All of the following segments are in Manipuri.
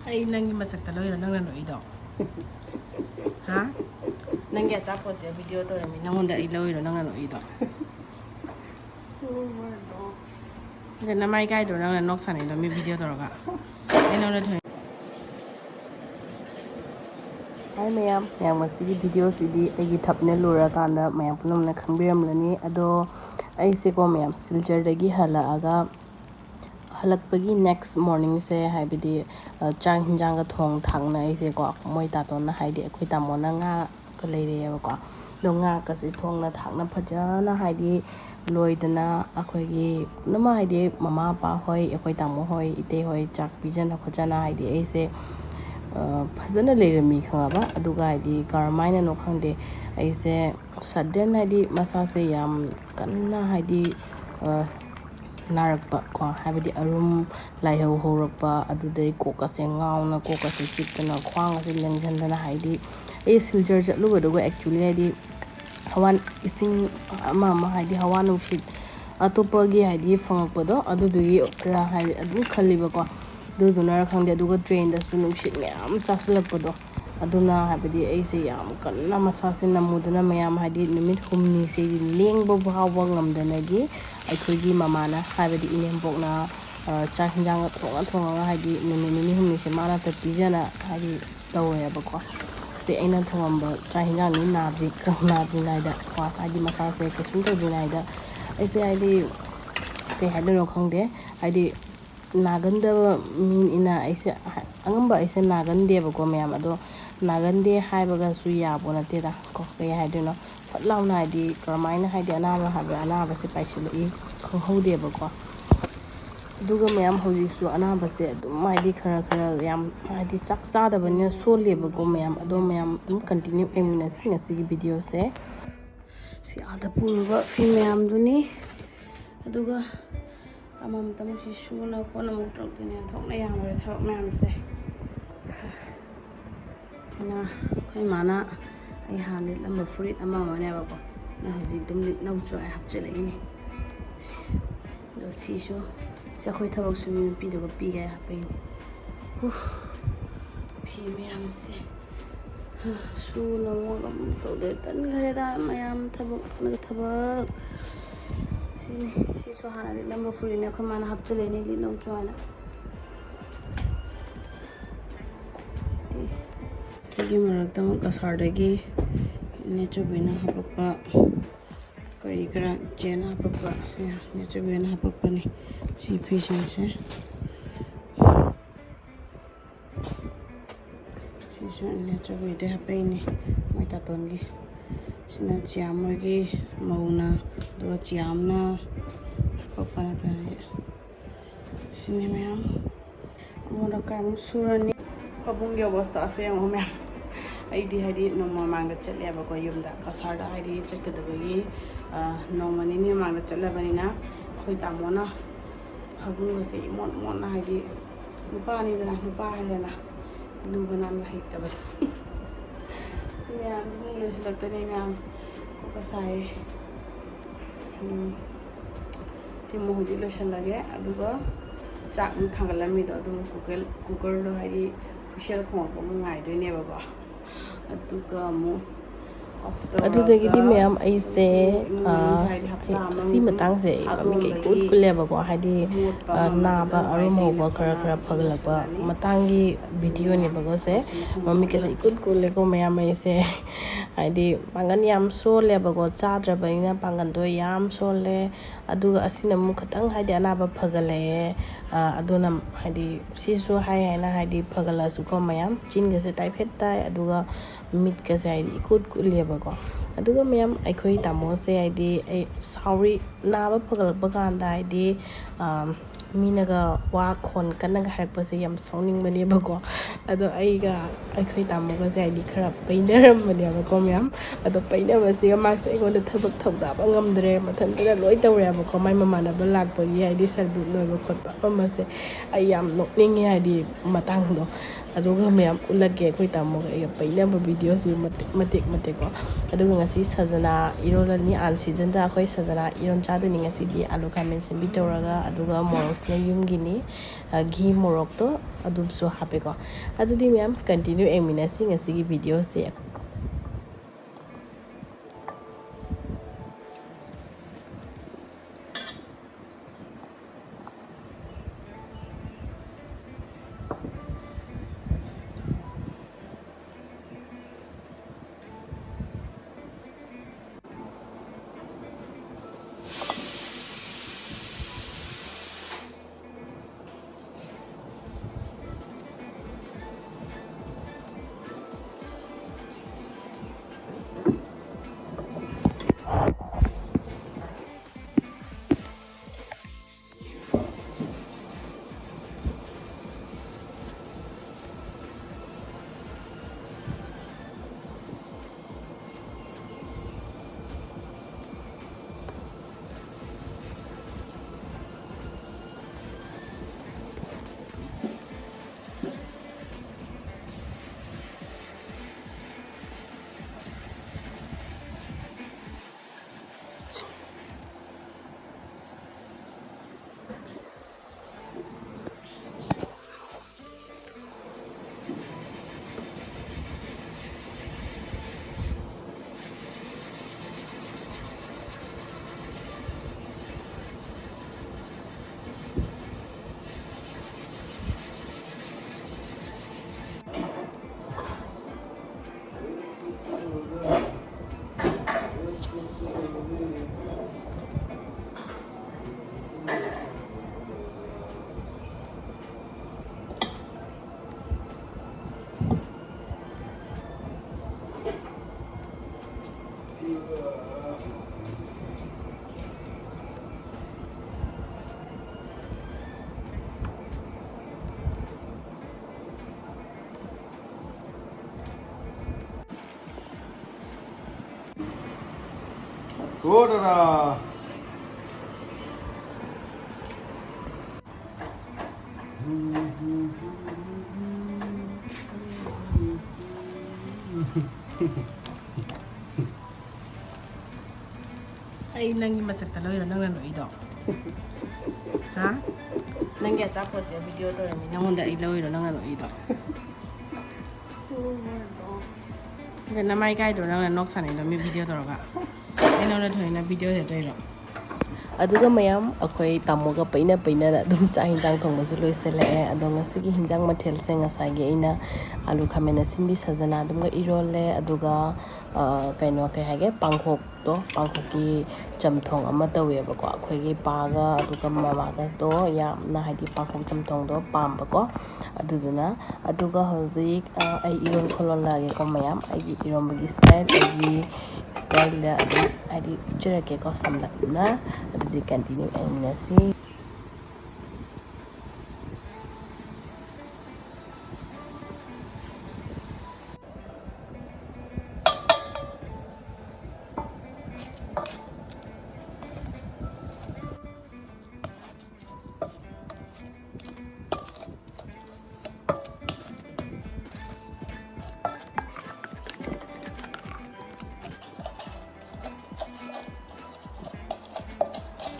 Ay nangi masak talo yun nang nanoido. Ha? Nangi tapos ya video to rami nangonda ilaw yun nang nanoido. Then na mai guide nang nanok san ilo mi video to roga. Ay nang na Hi mayam, yang mesti video sidi agi thapne lura kanda mayam punam na khangbiram lani ado ai se ko mayam siljar dagi hala aga halakpagi next morning se haibidi chang hinjang ga thong thangna ai se ko moi ta ton na haidi akhoi tamona nga ka leire ko do nga ka se thong na thangna phajana haidi loidana akhoi gi nama haidi mama pa hoi akhoi tamo hoi ite hoi chak bijana khojana haidi ai se fazana leirami khaba aduga haidi karmaina no khangde ai se sudden haidi masa se yam kanna haidi narakpa ko habidi arum laiho horakpa adudai koka se ngauna koka se chitna khwang se lengjandana haidi e siljar jatlu bodo actually haidi hawan ising ama haidi hawan ushit atopagi haidi fangakpodo adudugi ra haidi adu khaliba ko duduna khangde aduga train da sunu shit mayam chaslakpodo aduna habidi aise yam kanna masa se namudana mayam haidi numit humni se lengbo bhawa ngamdana gi aikogi mamana habidi inembokna chak hinjang thonga haidi numini humni se mana ta pijana haidi tawaya bako se aina thongamba chak hinjang ni nabji nabji naida ko haidi masa se kesum to dinaida aise haidi ke haidano khangde haidi naganda min ina aise angamba aise nagande bako mayam ado nagande haibaga su yabo na teda ko ke haidano fatlauna haidi karmaina haidi anaba habi anaba se paisili khonghode bako duga mayam hoji su anaba se adum haidi khara yam haidi chaksa da banya sole bako mayam ado mayam continue emina singa sigi video se si ada purba fi mayam duni aduga amam tamusi shuna kona mutok dini thokna yamare thok mayam se sina kai mana ai hanit lamba fruit ama mane ba ko na haji dum lit nau cho ai hapchele ini do si sho se khoi thabak su mi pi do pi ga hapain pi mayam se su no mo to de tan gare da mayam thabak na thabak si so hana lit lamba fruit ne khoi mana hapchele ni lit nau cho ana sigi marakta mo kasardagi nechobina hapapa kari kara chena hapapa se nechobina hapapa ni si fishin se fishin nechobide hapaini mai tatongi sina chiamogi mauna do chiamna hapapa na tani sini mayam amora kam surani pabung yo bosta ase yang omya aidi hadi nomma manga challe ba ko yumda kasarda hadi chakadabagi nomani ni manga challe banina khoi tamona pabung se mon hadi nupa ni dana nupa halena lubana ma hita ba ya ni le silakta ni na ko kasai si mohuji lo shalage aduga chak thangalami do adu cooker lo hadi Shell khong ko ngai doi ne ba ba aduga mu adudagidi mayam aise si matang se mami ke kut kule ba ko hadi naba arum hoba khara phaglakpa matangi video ne ba ko se mami ke kut kule ko mayam aise hadi pangan yam so le ba ko chadra banina pangan do yam so le aduga asina mu khatang hadi anaba phagale aduna hadi sisu hai haina hadi phagala su ko mayam chin ga se tai phet tai aduga mit ga se hadi kut kule ba ko aduga mayam aikhoi tamo se hadi ai sorry naba phagal ba kan dai di minaga wa khon kanaga harpa se yam sawning mane ba ko ado aiga aikhoi tamo ga se hadi khara painar mane ba ko mayam ado paina ba se ma se ko da thabak thaoda ba ngamdre mathan da loi tawre ba ko mai mama na ba lak ba yi hadi sarbu noi ba khot ba ma se ai yam nokning hadi matang do aduga mayam ulage khoi tamo ga paina ba video si mate ko aduga ngasi sajana irolani an season da khoi sajana iron cha do ni ngasi di alu khamen simbi toraga aduga morok na yum gini ghi morok to adum so hape ko adudi mayam continue eminasi ngasi gi video si Gorra. ay nang masak talo yun nang nano ido ha nang ya tapos ya video to ni nang unda ilaw yun nang nano ido na mai kai do nang nok san ilo mi video to ga ay nang na thoi na video de dai ro aduga mayam akhoi tamoga paina na dum sa hindang thong masu loi sele ado ngasi gi hinjang mathel se ngasa gi aina alu khamena simbi sajana dum ga irole aduga kaino kai hage pangkhok to pangkhok ki chamthong ama tawe ba ko akhoi gi paga aduga mama ga to yam na haidi pangkhok chamthong do pam ba ko aduduna aduga hozik ai iron kholon la ge ko mayam ai gi iron bagi style ai gi style da adi picture ke ko samla na adi continue and nasi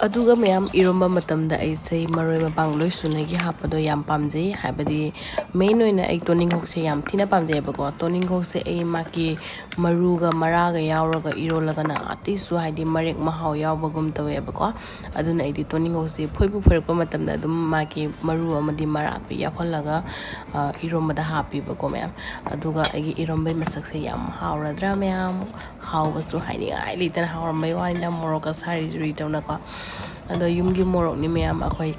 aduga mayam iromba matamda aise maroi mapang loi sunagi hapado yam pamjei habadi main oina ai toning hokse yam thina pamjei bako toning hokse ai maki maruga maraga yauraga irolaga na ati su haidi marek mahau yawbagum tawe bako aduna ai toning hokse phoibu phorakpa matamda dum maki maru amadi marak yaphalaga iromba da hapi bako mayam aduga ai iromba masakse yam hauradra mayam haubasu haini ai litan haurambai wani da moroka sari juri tawna ko ado yumgi morok ni mayam akhoi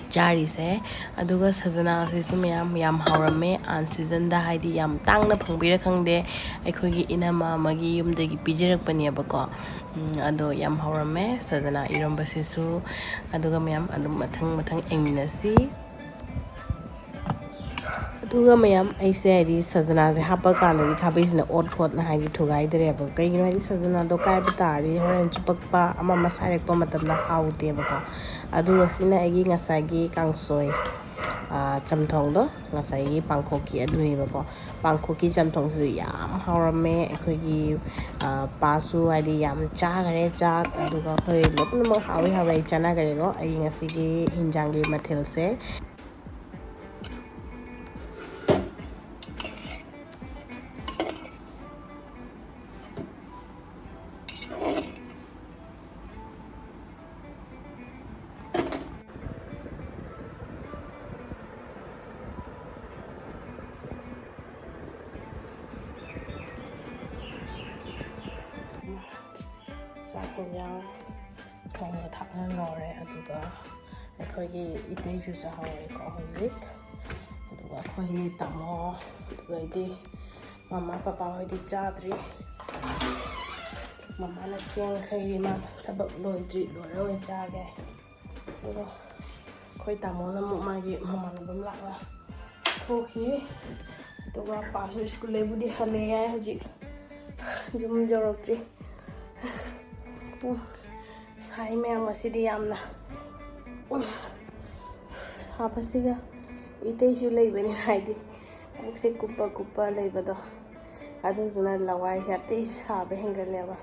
chari se aduga sajana se su mayam yam haurame an season da haidi yam tangna phangbira khangde akhoi gi inama magi yum dagi pijirak pani abako ado yam haurame sajana iromba se su aduga mayam adum mathang engminasi aduga mayam aise ai sajana se hapa kana di khabaisina ot khot na haidi thugai dere ba kai gi mai sajana do kai batari horen chupakpa ama masarek pa matamna haute ba ka aduga sina ai ngasagi kangsoi ꯆꯝꯊꯣꯡꯗꯣ ꯉꯁꯥꯏꯒꯤ ꯄꯥꯡꯈꯣꯛꯀꯤ ꯑꯗꯨꯅꯦꯕꯀꯣ ꯄꯥꯡꯈꯣꯛꯀꯤ ꯆꯝꯊꯣꯡꯁꯤꯁꯨ ꯌꯥꯝ ꯍꯥꯎꯔꯝꯃꯦ ꯑꯩꯈꯣꯏꯒꯤ ꯄꯥꯁꯨ ꯍꯥꯏꯗꯤ ꯌꯥꯝ ꯆꯥꯈꯔꯦ ꯆꯥꯛ ꯑꯗꯨꯒ ꯑꯩꯈꯣꯏ ꯂꯣꯏꯅꯃꯛ ꯍꯥꯎꯋꯤ ꯑꯩ ꯆꯥꯅꯈꯔꯦꯀꯣ ꯑꯩ ꯉꯁꯤꯒꯤ ꯍꯤꯟꯖꯥꯡꯒꯤ ꯃꯊꯦꯜꯁꯦ ꯆꯥꯛ ꯍꯦꯟꯖꯥꯡ ꯊꯣꯡꯕ ꯊꯥꯛꯅ ꯂꯣꯏꯔꯦ ꯑꯗꯨꯒ ꯑꯩꯈꯣꯏꯒꯤ ꯏꯇꯩꯁꯨ ꯆꯥꯍꯧꯔꯦꯀꯣ ꯍꯧꯖꯤꯛ ꯑꯗꯨꯒ ꯑꯩꯈꯣꯏꯒꯤ ꯇꯥꯃꯣ ꯑꯗꯨꯒꯩꯗꯤ ꯃꯃꯥ ꯄꯄꯥ ꯍꯣꯏꯗꯤ ꯆꯥꯗ꯭ꯔꯤ ꯃꯃꯥꯅ ꯆꯦꯡ ꯈꯩꯔꯤ ꯃꯥ ꯊꯕꯛ ꯂꯣꯏꯗ꯭ꯔꯤ ꯂꯣꯏꯔ ꯑꯣꯏꯅ ꯆꯥꯒꯦ ꯑꯗꯨꯒ ꯑꯩꯈꯣꯏ ꯇꯥꯃꯣꯅ ꯑꯃꯨꯛ ꯃꯥꯒꯤ ꯃꯃꯥꯟꯅꯕ ꯑꯃ ꯂꯥꯛꯅ ꯊꯣꯛꯈꯤ ꯑꯗꯨꯒ ꯄꯥꯁꯨ ꯁ꯭ꯀꯨꯜꯗꯩꯕꯨꯗꯤ ꯍꯜꯂꯛꯑꯦ ꯌꯥꯏ ꯍꯧꯖꯤꯛ ꯌꯨꯝ ꯌꯧꯔꯛꯇ꯭ꯔꯤ ꯁꯥꯏ ꯃꯌꯥꯝ ꯑꯁꯤꯗꯤ ꯌꯥꯝꯅ ꯁꯥꯕꯁꯤꯒ ꯏꯇꯩꯁꯨ ꯂꯩꯕꯅꯤ ꯍꯥꯏꯗꯤ ꯑꯃꯨꯛꯁꯦ ꯀꯨꯞꯄ ꯀꯨꯞꯄ ꯂꯩꯕꯗꯣ ꯑꯗꯨꯗꯨꯅ ꯂꯋꯥꯏꯁꯦ ꯑꯇꯩꯁꯨ ꯁꯥꯕ ꯍꯦꯟꯒꯠꯂꯦꯕ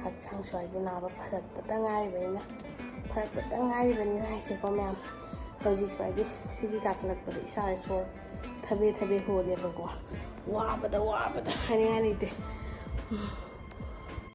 ꯍꯛꯆꯥꯡ ꯁ꯭ꯋꯥꯏꯗ ꯅꯥꯕ ꯐꯔꯛꯄꯇ ꯉꯥꯏꯔꯤꯕꯅꯤꯅ ꯍꯥꯏꯁꯦꯀꯣ ꯃꯌꯥꯝ ꯍꯧꯖꯤꯛ ꯁ꯭ꯋꯥꯏꯗꯤ ꯁꯤꯒꯤ ꯀꯥꯈꯠꯂꯛꯄꯗ ꯏꯁꯥꯁꯦ ꯁꯣꯔ ꯊꯕꯦ ꯍꯣꯜꯂꯦꯕꯀꯣ ꯋꯥꯕꯗ ꯍꯥꯏꯅꯤꯡꯉꯥꯏ ꯂꯩꯇꯦ